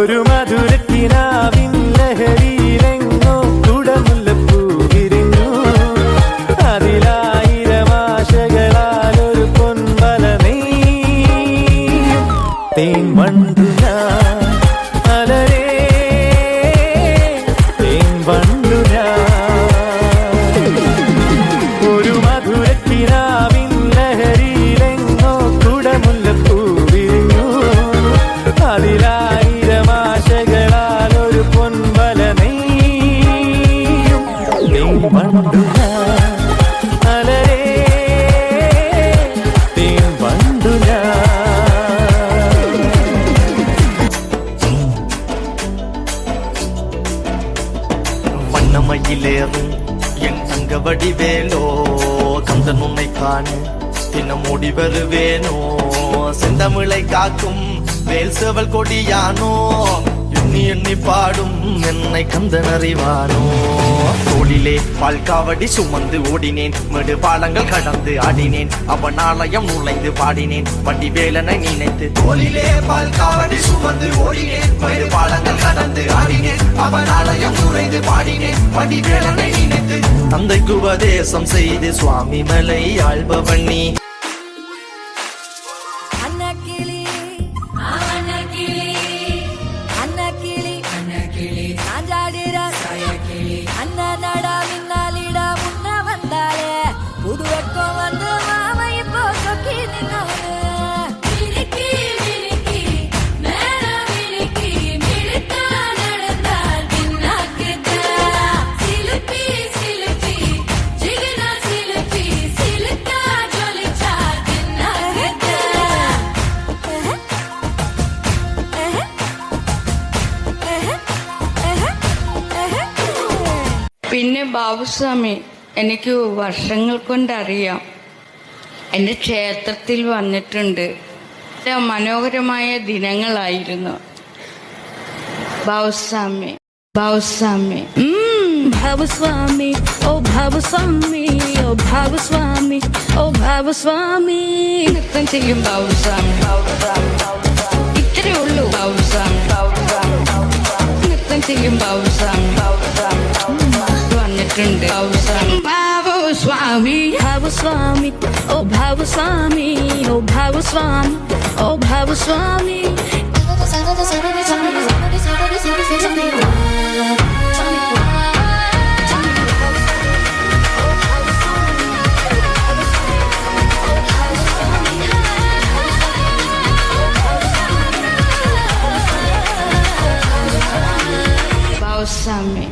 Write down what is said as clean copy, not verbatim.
ഒരു മധുരക്കിനാവിൻ ലഹരിയിലെങ്ങോ കുടമുല്ലപ്പൂ വിരിഞ്ഞു. അതിലായിരം ആശകളാൽ ഒരു പൊൻവല നെയ്യും തേൻ വണ്ടു ഞാൻ അലരേ തേൻ വണ്ടു ഞാൻ. ഒരു മധുരക്കിനാവിൻ ലഹരിയിലെങ്ങോ കുടമുല്ലപ്പൂ വിരിഞ്ഞു. അതിലായിരം ആശകളാൽ ഒരു പൊൻവല നെയ്യും തേൻ വണ്ടു ഞാൻ അലരേ തേൻ വണ്ടു ഞാൻ. வண்ணமயிலேறும் என் தங்க வடிவேலோ கந்தன் உன்னை காண தினம் ஓடி வருவேனோ. செந்தமிழை காக்கும் வேல் சேவல் கொடியானோ எண்ணி எண்ணி பாடும் என்னை கந்தன் அறிவானோ. தோளிலே பால்காவடி சுமந்து ஓடினேன், மேடு பாலங்கள் கடந்து ஆடினேன், அவன் ஆலயம் நுழைந்து பாடினேன் வடிவேலனை நினைத்து. தோளிலே பால்காவடி சுமந்து ஓடினேன், மேடு பாலங்கள் கடந்து ஆடினேன், அவன் ஆலயம் நுழைந்து பாடினேன் வடிவேலனை நினைத்து. தந்தைக்கு உபதேசம் செய்து சுவாமி மலை ஆள்பவன் நீ. புது வெக்கம் வந்து மாமா இப்போ சொக்கி நின்னாரு. പിന്നെ ബാബുസ്വാമി എനിക്ക് വർഷങ്ങൾ കൊണ്ടറിയാം. എൻ്റെ ക്ഷേത്രത്തിൽ വന്നിട്ടുണ്ട്. മനോഹരമായ ദിനങ്ങളായിരുന്നു. ബാബുസ്വാമി ബാബുസ്വാമി ഭാവസ്വാമി ഓ ഭാവസ്വാമി ഓ ഭാവസ്വാമി ഓ ഭാവസ്വാമി. നൃത്തം ചെയ്യും ബാബുസ്വാമി. ഇത്രയേ ഉള്ളൂ ബാബുസ്വാമി. നൃത്തം ചെയ്യും ബാബുസ്വാമി. വന്നിട്ടുണ്ട് ബാബുസ്വാമി. ബാബുസ്വാമി ഭാവസ്വാമി ഓ ഭാവസ്വാമി ഓ ഭാവസ്വാമി ഓ ഭാവസ്വാമി. ബാബുസ്വാമി